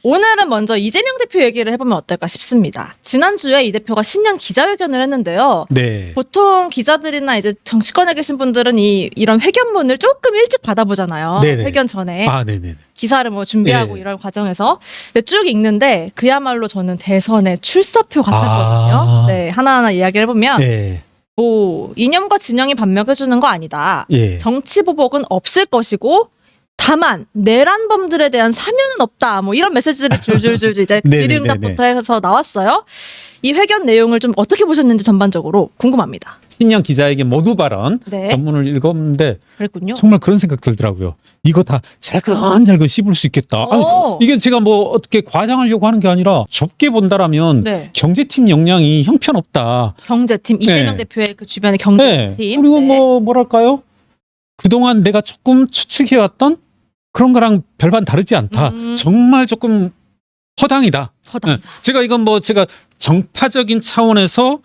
오늘은 먼저 이재명 대표 얘기를 해보면 어떨까 싶습니다. 지난주에 이 대표가 신년 기자회견을 했는데요. 네. 보통 기자들이나 이제 정치권에 계신 분들은 이런 회견문을 조금 일찍 받아보잖아요. 네네. 회견 전에. 아, 네네. 기사를 뭐 준비하고 네. 이런 과정에서 근데 쭉 읽는데 그야말로 저는 대선의 출사표 같았거든요. 아. 네, 하나하나 이야기를 해보면 네. 뭐 이념과 진영이 반명해주는 거 아니다. 예. 정치 보복은 없을 것이고 다만 내란범들에 대한 사면은 없다. 뭐 이런 메시지를 줄줄줄 이제 네네네네. 질의응답부터 해서 나왔어요. 이 회견 내용을 좀 어떻게 보셨는지 전반적으로 궁금합니다. 신년 기자회견 모두 발언 네, 전문을 읽었는데 그랬군요. 정말 그런 생각 들더라고요. 이거 다 잘근잘근 씹을 수 있겠다. 아니, 오. 이게 제가 뭐 어떻게 과장하려고 하는 게 아니라 좁게 본다라면 네, 경제팀 역량이 형편없다. 경제팀 이재명 네. 대표의 그 주변의 네. 경제팀. 그리고 네. 뭐랄까요? 그동안 내가 조금 추측해왔던 그런 거랑 별반 다르지 않다. 정말 조금 허당이다. 허당. 네. 제가 이건 뭐 제가 정파적인 차원에서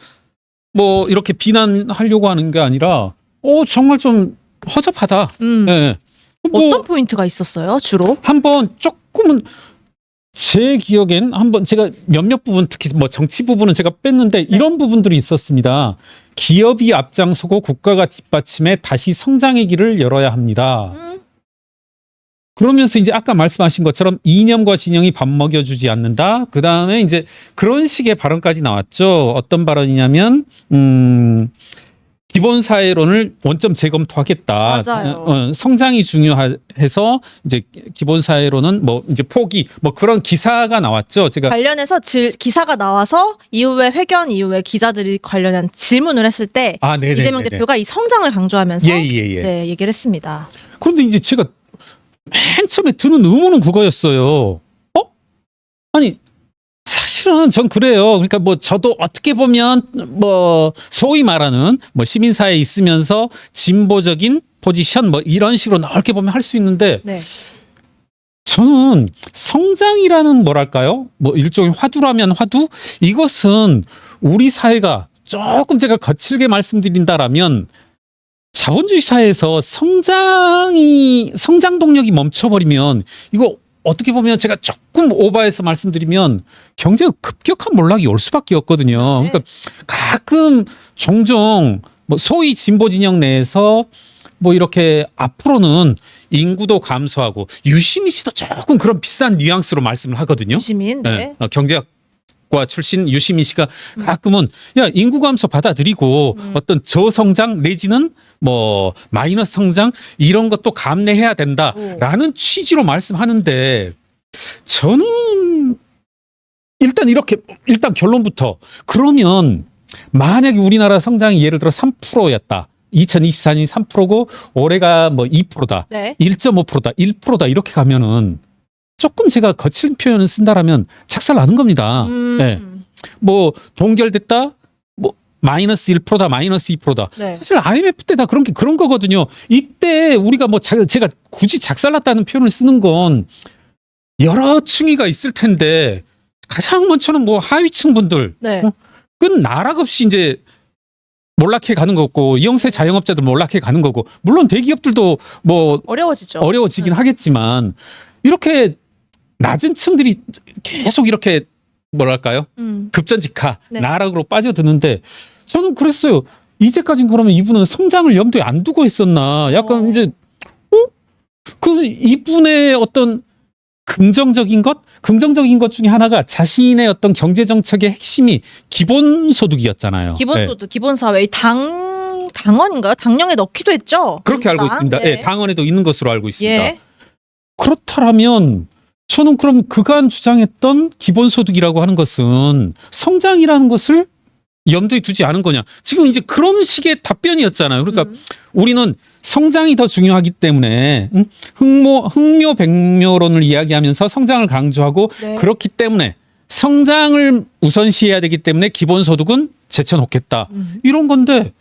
뭐 이렇게 비난하려고 하는 게 아니라 정말 좀 허접하다. 네. 뭐 어떤 포인트가 있었어요, 주로? 한번 조금은 제 기억엔 한번 제가 몇몇 부분 특히 뭐 정치 부분은 제가 뺐는데 이런 부분들이 있었습니다. 기업이 앞장서고 국가가 뒷받침해 다시 성장의 길을 열어야 합니다. 그러면서 이제 아까 말씀하신 것처럼 이념과 진영이 밥 먹여주지 않는다. 그 다음에 이제 그런 식의 발언까지 나왔죠. 어떤 발언이냐면 기본 사회론을 원점 재검토하겠다. 맞아요. 성장이 중요해서 이제 기본 사회론은 뭐 이제 포기 뭐 그런 기사가 나왔죠. 제가 관련해서 기사가 나와서 이후에 회견 이후에 기자들이 관련한 질문을 했을 때 네네네네. 이재명 대표가 이 성장을 강조하면서 예. 네, 얘기를 했습니다. 그런데 이제 제가 맨 처음에 드는 의문은 그거였어요. 아니 사실은 전 그래요. 그러니까 뭐 저도 어떻게 보면 뭐 소위 말하는 뭐 시민사회에 있으면서 진보적인 포지션 뭐 이런 식으로 넓게 보면 할 수 있는데 네. 저는 성장이라는 뭐랄까요? 뭐 일종의 화두라면 화두? 이것은 우리 사회가 조금 제가 거칠게 말씀드린다라면 자본주의 사회에서 성장 동력이 멈춰버리면 이거 어떻게 보면 제가 조금 오버해서 말씀드리면 경제가 급격한 몰락이 올 수밖에 없거든요. 네. 그러니까 가끔 종종 뭐 소위 진보 진영 내에서 뭐 이렇게 앞으로는 인구도 감소하고 유시민 씨도 조금 그런 비슷한 뉘앙스로 말씀을 하거든요. 유시민. 네. 경제학과 출신 유시민 씨가 가끔은 야 인구 감소 받아들이고 어떤 저성장 내지는 뭐 마이너스 성장 이런 것도 감내해야 된다라는 취지로 말씀하는데 저는 일단 결론부터 그러면 만약에 우리나라 성장이 예를 들어 3%였다. 2024년이 3%고 올해가 뭐 2%다. 네. 1.5%다. 1%다. 이렇게 가면은 조금 제가 거친 표현을 쓴다라면 착살 나는 겁니다. 네. 뭐 동결됐다. 뭐 마이너스 1%다. 마이너스 2%다. 네. 사실 IMF 때 다 그런 거거든요. 이때 우리가 뭐 제가 굳이 작살났다는 표현을 쓰는 건 여러 층위가 있을 텐데 가장 먼저는 뭐 하위층 분들 네. 끝 나락 없이 이제 몰락해 가는 거고 이영세 자영업자들 몰락해 가는 거고 물론 대기업들도 뭐 어려워지죠. 어려워지긴 하겠지만 이렇게 낮은 층들이 계속 이렇게 뭐랄까요? 급전직하 네. 나락으로 빠져드는데 저는 그랬어요. 이제까진 그러면 이분은 성장을 염두에 안 두고 했었나? 약간 이제 그 이분의 어떤 긍정적인 것 중에 하나가 자신의 어떤 경제 정책의 핵심이 기본소득이었잖아요. 기본소득, 기본사회, 당원인가요? 당령에 넣기도 했죠. 그렇게 알고 민주당. 있습니다. 네. 당원에도 있는 것으로 알고 있습니다. 예. 그렇다면 저는 그럼 그간 주장했던 기본소득이라고 하는 것은 성장이라는 것을 염두에 두지 않은 거냐. 지금 이제 그런 식의 답변이었잖아요. 그러니까 우리는 성장이 더 중요하기 때문에 흥묘백묘론을 이야기하면서 성장을 강조하고 네. 그렇기 때문에 성장을 우선시해야 되기 때문에 기본소득은 제쳐놓겠다. 이런 건데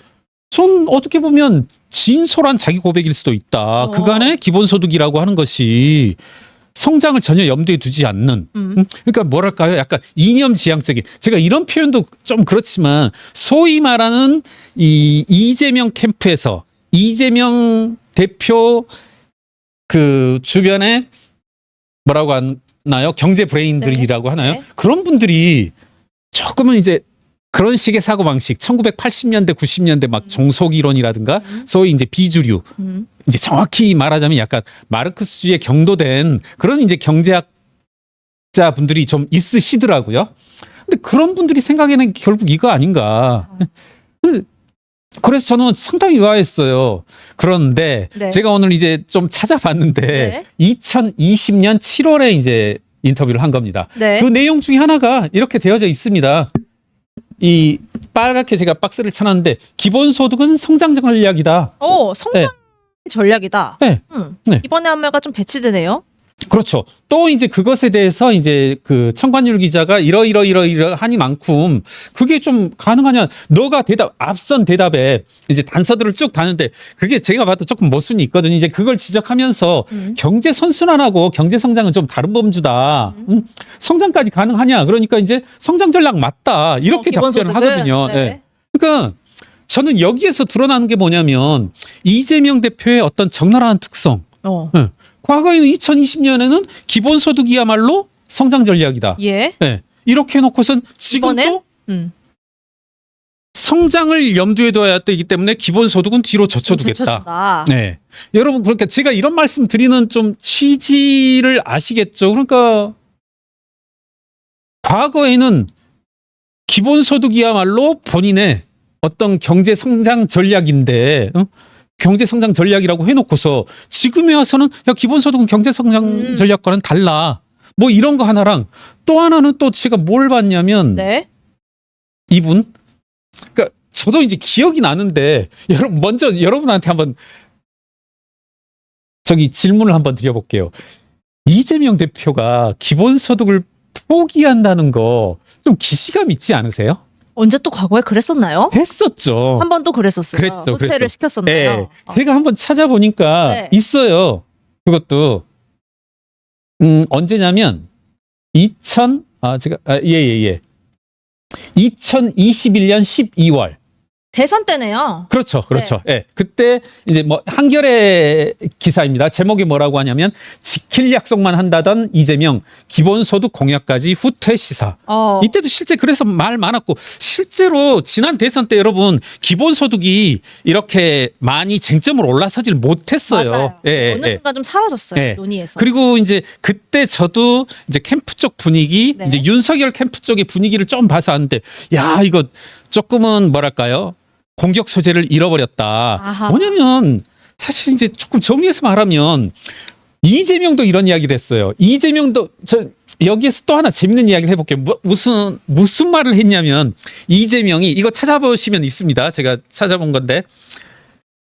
전 어떻게 보면 진솔한 자기 고백일 수도 있다. 그간의 기본소득이라고 하는 것이 성장을 전혀 염두에 두지 않는 그러니까 뭐랄까요 약간 이념지향적인 제가 이런 표현도 좀 그렇지만 소위 말하는 이 이재명 캠프에서 이재명 대표 그 주변에 뭐라고 하나요? 경제 브레인들이라고 하나요? 네. 그런 분들이 조금은 이제 그런 식의 사고방식, 1980년대, 90년대 막 종속이론이라든가 소위 이제 비주류, 이제 정확히 말하자면 약간 마르크스주의에 경도된 그런 이제 경제학자 분들이 좀 있으시더라고요. 근데 그런 분들이 생각에는 결국 이거 아닌가. 그래서 저는 상당히 의아했어요. 그런데 네. 제가 오늘 이제 좀 찾아봤는데 네. 2020년 7월에 이제 인터뷰를 한 겁니다. 네. 그 내용 중에 하나가 이렇게 되어져 있습니다. 이 빨갛게 제가 박스를 쳐놨는데 기본소득은 성장 전략이다. 성장 전략이다. 네. 네. 이번에 한 말과 좀 배치되네요. 그렇죠. 또 이제 그것에 대해서 이제 그 청관율 기자가 이러하니 만큼 그게 좀 가능하냐. 너가 앞선 대답에 이제 단서들을 쭉 다는데 그게 제가 봐도 조금 모순이 있거든요. 이제 그걸 지적하면서 경제 선순환하고 경제 성장은 좀 다른 범주다. 성장까지 가능하냐. 그러니까 이제 성장 전략 맞다. 이렇게 답변을 하거든요. 네. 네. 그러니까 저는 여기에서 드러나는 게 뭐냐면 이재명 대표의 어떤 적나라한 특성. 네. 과거에는 2020년에는 기본소득이야말로 성장 전략이다. 예. 네. 이렇게 해놓고선 지금도 성장을 염두에 둬야 되기 때문에 기본소득은 뒤로 젖혀두겠다. 네. 여러분 그러니까 제가 이런 말씀 드리는 좀 취지를 아시겠죠? 그러니까 과거에는 기본소득이야말로 본인의 어떤 경제 성장 전략인데 경제 성장 전략이라고 해놓고서 지금에 와서는 야 기본소득은 경제 성장 전략과는 달라. 뭐 이런 거 하나랑 또 하나는 또 제가 뭘 봤냐면 네. 이분 그러니까 저도 이제 기억이 나는데 먼저 여러분한테 한번 질문을 한번 드려볼게요. 이재명 대표가 기본소득을 포기한다는 거 좀 기시감 있지 않으세요? 언제 또 과거에 그랬었나요? 했었죠. 한 번도 그랬었어요. 그랬죠, 후퇴를 그랬죠. 시켰었나요? 네. 제가 한번 찾아보니까 네. 있어요. 그것도 언제냐면 2021년 12월. 대선 때네요. 그렇죠. 예. 그때 이제 뭐 한겨레 기사입니다. 제목이 뭐라고 하냐면 지킬 약속만 한다던 이재명 기본소득 공약까지 후퇴 시사. 이때도 실제 그래서 말 많았고 실제로 지난 대선 때 여러분 기본소득이 이렇게 많이 쟁점으로 올라서질 못했어요. 맞아요. 예, 어느 예. 순간 좀 사라졌어요. 예. 논의에서. 그리고 이제 그때 저도 이제 캠프 쪽 분위기, 네. 이제 윤석열 캠프 쪽의 분위기를 좀 봐서 아는데, 야 이거 조금은 뭐랄까요 공격 소재를 잃어버렸다. 아하. 뭐냐면 사실 이제 조금 정리해서 말하면 이재명도 이런 이야기를 했어요. 이재명도 여기에서 또 하나 재밌는 이야기를 해볼게요. 무슨 말을 했냐면 이재명이 이거 찾아보시면 있습니다. 제가 찾아본 건데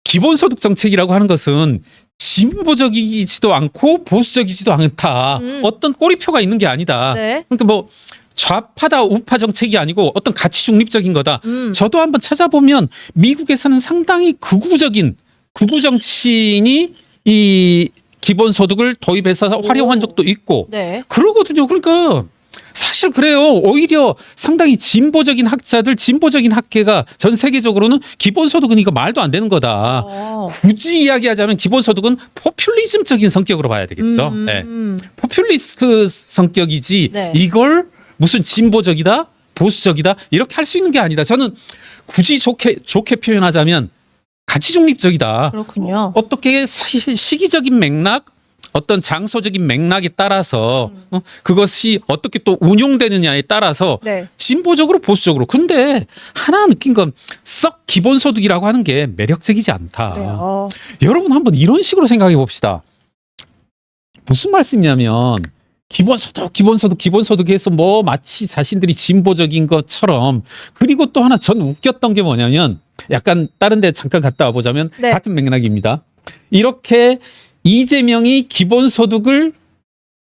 기본소득 정책이라고 하는 것은 진보적이지도 않고 보수적이지도 않다. 어떤 꼬리표가 있는 게 아니다. 네. 그러니까 뭐 좌파다 우파 정책이 아니고 어떤 가치 중립적인 거다. 저도 한번 찾아보면 미국에서는 상당히 극우 정치인이 이 기본소득을 도입해서 활용한 적도 있고 네. 그러거든요. 그러니까 사실 그래요. 오히려 상당히 진보적인 학자들, 진보적인 학계가 전 세계적으로는 기본소득은 이거 말도 안 되는 거다. 굳이 이야기하자면 기본소득은 포퓰리즘적인 성격으로 봐야 되겠죠. 네. 포퓰리스트 성격이지 네. 이걸 무슨 진보적이다, 보수적이다 이렇게 할 수 있는 게 아니다. 저는 굳이 좋게 표현하자면 가치 중립적이다. 그렇군요. 어떻게 시기적인 맥락, 어떤 장소적인 맥락에 따라서 그것이 어떻게 또 운용되느냐에 따라서 네. 진보적으로 보수적으로. 근데 하나 느낀 건 썩 기본소득이라고 하는 게 매력적이지 않다. 그래요. 여러분 한번 이런 식으로 생각해 봅시다. 무슨 말씀이냐면 기본소득해서 뭐 마치 자신들이 진보적인 것처럼. 그리고 또 하나 전 웃겼던 게 뭐냐면 약간 다른 데 잠깐 갔다 와보자면 네. 같은 맥락입니다. 이렇게 이재명이 기본소득을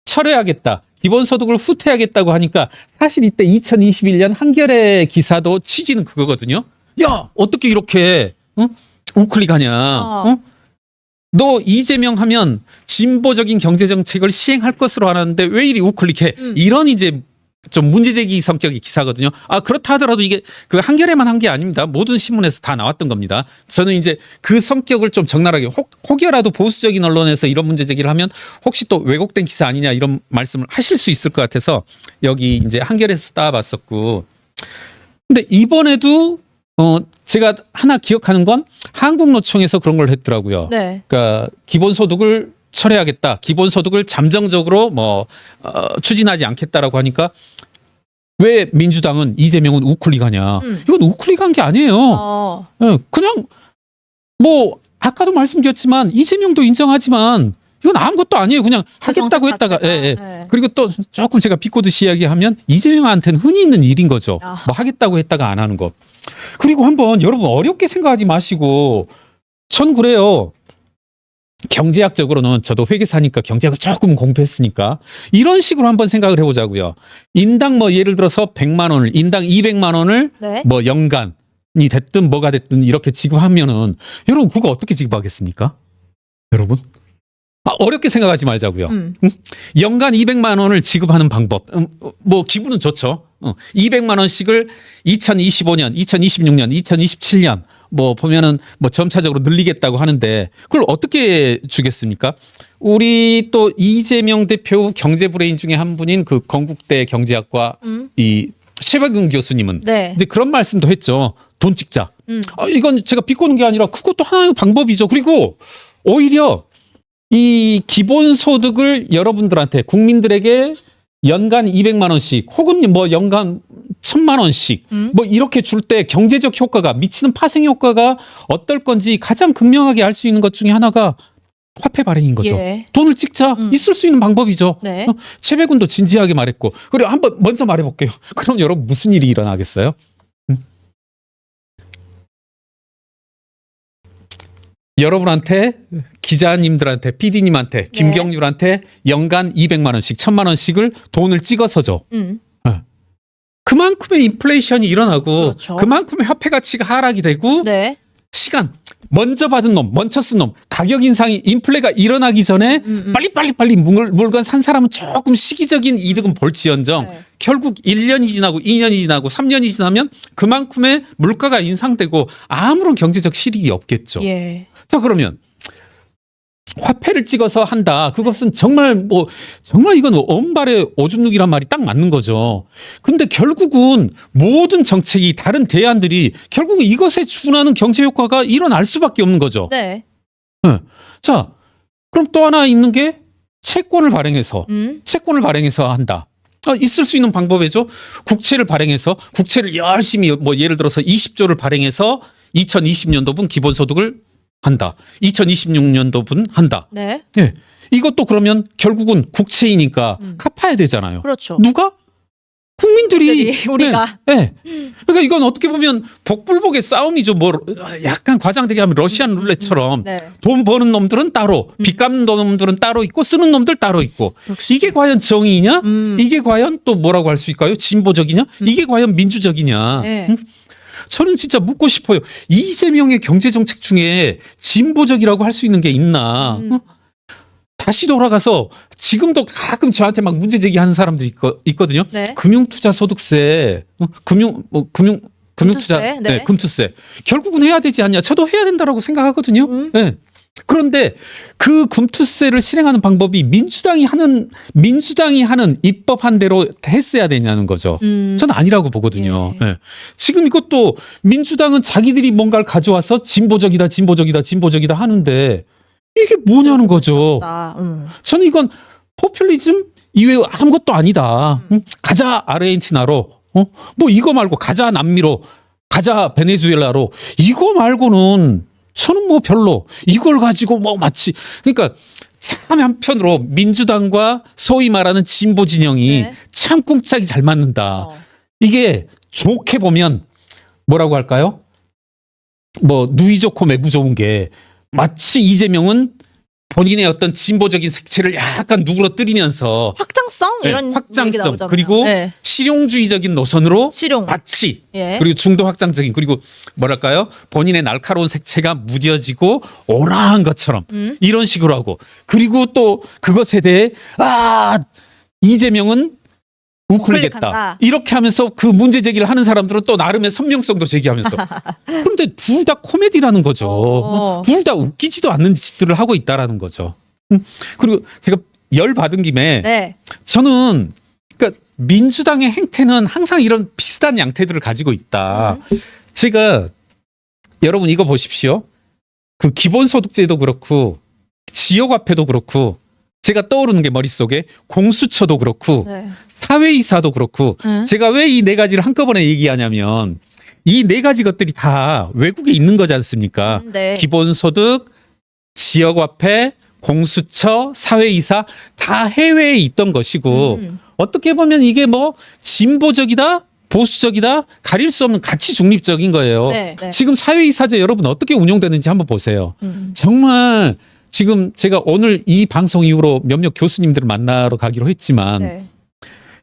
철회하겠다. 기본소득을 후퇴하겠다고 하니까 사실 이때 2021년 한겨레 기사도 취지는 그거거든요. 야 어떻게 이렇게 우클릭하냐. 너 이재명 하면 진보적인 경제정책을 시행할 것으로 하는데 왜 이리 우클릭해. 이런 이제 좀 문제제기 성격의 기사거든요. 그렇다 하더라도 이게 그 한겨레만 한 게 아닙니다. 모든 신문에서 다 나왔던 겁니다. 저는 이제 그 성격을 좀 적나라하게 혹여라도 보수적인 언론에서 이런 문제 제기를 하면 혹시 또 왜곡된 기사 아니냐 이런 말씀을 하실 수 있을 것 같아서 여기 이제 한겨레에서 따봤었고. 근데 이번에도 제가 하나 기억하는 건 한국노총에서 그런 걸 했더라고요. 네. 그러니까 기본소득을 철회하겠다. 기본소득을 잠정적으로 추진하지 않겠다라고 하니까 왜 민주당은 이재명은 우클릭하냐. 이건 우클릭한 게 아니에요. 예, 그냥 뭐 아까도 말씀드렸지만 이재명도 인정하지만 이건 아무것도 아니에요. 그냥 하겠다고 했다가 네. 그리고 또 조금 제가 비꼬듯이 이야기하면 이재명한테는 흔히 있는 일인 거죠. 뭐 하겠다고 했다가 안 하는 거. 그리고 한번 여러분 어렵게 생각하지 마시고 전 그래요. 경제학적으로는 저도 회계사니까 경제학을 조금 공부했으니까 이런 식으로 한번 생각을 해보자고요. 인당 뭐 예를 들어서 100만 원을 인당 200만 원을 네. 뭐 연간이 됐든 뭐가 됐든 이렇게 지급하면은 여러분 그거 어떻게 지급하겠습니까? 여러분 어렵게 생각하지 말자고요. 연간 200만 원을 지급하는 방법 뭐 기분은 좋죠. 200만 원씩을 2025년, 2026년, 2027년 뭐 보면은 뭐 점차적으로 늘리겠다고 하는데 그걸 어떻게 주겠습니까? 우리 또 이재명 대표 후 경제 브레인 중에 한 분인 그 건국대 경제학과 이 최백은 교수님은 네. 이제 그런 말씀도 했죠. 돈 찍자. 이건 제가 비꼬는 게 아니라 그것도 하나의 방법이죠. 그리고 오히려 이 기본소득을 여러분들한테 국민들에게 연간 200만 원씩 혹은 뭐 연간 1000만 원씩 뭐 이렇게 줄 때 경제적 효과가 미치는 파생 효과가 어떨 건지 가장 극명하게 알 수 있는 것 중에 하나가 화폐 발행인 거죠. 예. 돈을 찍자 있을 수 있는 방법이죠. 네. 최백운도 진지하게 말했고 그리고 한번 먼저 말해볼게요. 그럼 여러분 무슨 일이 일어나겠어요? 여러분한테 기자님들한테 PD님한테 김경률한테 연간 200만 원씩 1000만 원씩을 돈을 찍어서 줘. 그만큼의 인플레이션이 일어나고 그렇죠. 그만큼의 화폐 가치가 하락이 되고 네. 시간 먼저 받은 놈 먼저 쓴 놈 가격 인상이 인플레가 일어나기 전에 빨리 물건 산 사람은 조금 시기적인 이득은 볼지언정 네. 결국 1년이 지나고 2년이 지나고 3년이 지나면 그만큼의 물가가 인상되고 아무런 경제적 실익이 없겠죠. 예. 자 그러면 화폐를 찍어서 한다. 그것은 정말 정말 이건 엄발의 오줌 누기란 말이 딱 맞는 거죠. 근데 결국은 모든 정책이 다른 대안들이 결국은 이것에 준하는 경제 효과가 일어날 수밖에 없는 거죠. 네. 자 그럼 또 하나 있는 게 채권을 발행해서 한다. 있을 수 있는 방법이죠. 국채를 발행해서 국채를 열심히 뭐 예를 들어서 20조를 발행해서 2020년도분 기본소득을 한다. 2026년도분 한다. 네. 예. 이것도 그러면 결국은 국채이니까 갚아야 되잖아요. 그렇죠. 누가? 국민들이. 우리가. 네. 그러니까 이건 어떻게 보면 복불복의 싸움이죠. 뭐 약간 과장되게 하면 러시안 룰렛처럼 네. 돈 버는 놈들은 따로, 빚 갚는 놈들은 따로 있고 쓰는 놈들 따로 있고. 역시. 이게 과연 정의이냐? 이게 과연 또 뭐라고 할 수 있을까요? 진보적이냐? 이게 과연 민주적이냐? 네. 저는 진짜 묻고 싶어요. 이재명의 경제정책 중에 진보적이라고 할 수 있는 게 있나? 다시 돌아가서 지금도 가끔 저한테 막 문제 제기하는 사람들이 있거든요. 네. 금융투자소득세, 금융투자, 금투세, 네. 금투세. 결국은 해야 되지 않냐? 저도 해야 된다라고 생각하거든요. 네. 그런데 그 금투세를 실행하는 방법이 민주당이 하는 입법한 대로 했어야 되냐는 거죠. 저는 아니라고 보거든요. 예. 네. 지금 이것도 민주당은 자기들이 뭔가를 가져와서 진보적이다 하는데 이게 뭐냐는 거죠. 저는 이건 포퓰리즘 이외에 아무것도 아니다. 가자 아르헨티나로, 뭐 이거 말고 가자 남미로, 가자 베네수엘라로 이거 말고는 저는 뭐 별로 이걸 가지고 뭐 마치 그러니까 참 한편으로 민주당과 소위 말하는 진보 진영이 네. 참 꿍짝이 잘 맞는다. 이게 좋게 보면 뭐라고 할까요? 뭐 누이 좋고 매부 좋은 게 마치 이재명은 본인의 어떤 진보적인 색채를 약간 누그러뜨리면서 확장성 이런 얘기 확장성 나오잖아요. 그리고 네. 실용주의적인 노선으로 실용. 마치 예. 그리고 중도 확장적인 그리고 뭐랄까요 본인의 날카로운 색채가 무뎌지고 오라한 것처럼 이런 식으로 하고 그리고 또 그것에 대해 이재명은 우클릭했다. 우클릭한다. 이렇게 하면서 그 문제 제기를 하는 사람들은 또 나름의 선명성도 제기하면서. 그런데 둘 다 코미디라는 거죠. 어. 둘 다 웃기지도 않는 짓들을 하고 있다라는 거죠. 그리고 제가 열 받은 김에 네. 저는 그러니까 민주당의 행태는 항상 이런 비슷한 양태들을 가지고 있다. 제가 여러분 이거 보십시오. 그 기본소득제도 그렇고 지역화폐도 그렇고 제가 떠오르는 게 머릿속에 공수처도 그렇고 네. 사회이사도 그렇고 제가 왜 이 네 가지를 한꺼번에 얘기하냐면 이 네 가지 것들이 다 외국에 있는 거지 않습니까? 네. 기본소득, 지역화폐, 공수처, 사회이사 다 해외에 있던 것이고 어떻게 보면 이게 뭐 진보적이다, 보수적이다 가릴 수 없는 가치 중립적인 거예요. 네. 네. 지금 사회이사제 여러분 어떻게 운영되는지 한번 보세요. 정말 지금 제가 오늘 이 방송 이후로 몇몇 교수님들을 만나러 가기로 했지만 네.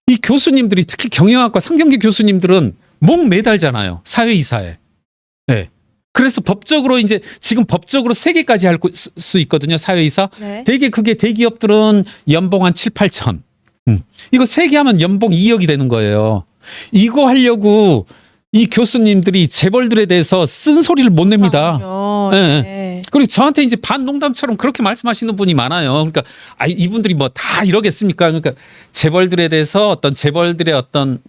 이 교수님들이 특히 경영학과 상경계 교수님들은 목 매달잖아요. 사회이사에. 네. 그래서 법적으로 이제 지금 법적으로 3개까지 할 수 있거든요. 사회이사. 네. 되게 그게 대기업들은 연봉 한 7, 8천. 이거 3개 하면 연봉 2억이 되는 거예요. 이거 하려고 이 교수님들이 재벌들에 대해서 쓴소리를 못 냅니다. 네. 네. 그리고 저한테 이제 반농담처럼 그렇게 말씀하시는 분이 많아요. 그러니까 이분들이 뭐 다 이러겠습니까? 그러니까 재벌들에 대해서 어떤 재벌들의 어떤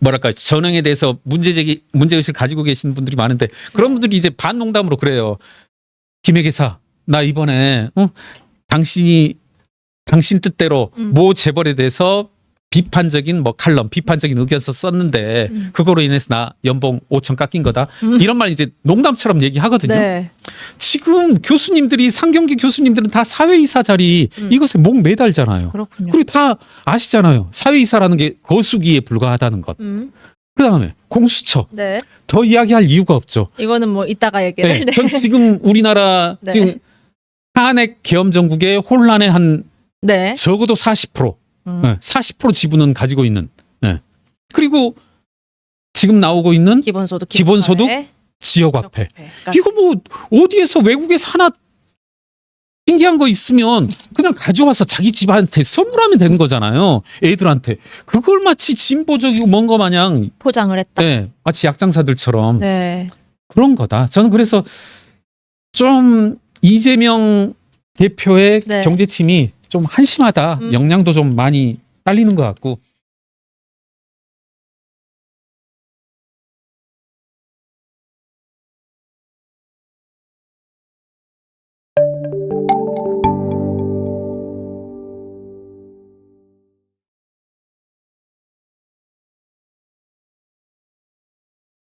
뭐랄까 전형에 대해서 문제의식을 가지고 계시는 분들이 많은데 그런 분들이 이제 반농담으로 그래요. 김혜기사 나 이번에 당신 뜻대로 모 재벌에 대해서 비판적인 뭐 칼럼, 비판적인 의견서 썼는데 그거로 인해서 나 연봉 5천 깎인 거다. 이런 말 이제 농담처럼 얘기하거든요. 네. 지금 교수님들이 상경계 교수님들은 다 사회이사 자리 이것에 목 매달잖아요. 그렇군요. 그리고 다 아시잖아요. 사회이사라는 게 거수기에 불과하다는 것. 그다음에 공수처. 네. 더 이야기할 이유가 없죠. 이거는 뭐 이따가 얘기를. 네. 전 지금 우리나라 네. 지금 탄핵 계엄 정국의 혼란의 한 네. 적어도 40%, 40% 지분은 가지고 있는. 네. 그리고 지금 나오고 있는 기본소득, 기본소득, 지역화폐. 이거 뭐 어디에서 외국에서 하나 신기한 거 있으면 그냥 가져와서 자기 집한테 선물하면 되는 거잖아요. 애들한테. 그걸 마치 진보적이고 뭔 거 마냥 포장을 했다. 네, 마치 약장사들처럼 네. 그런 거다. 저는 그래서 좀 이재명 대표의 네. 경제팀이 좀 한심하다. 역량도 좀 많이 딸리는 것 같고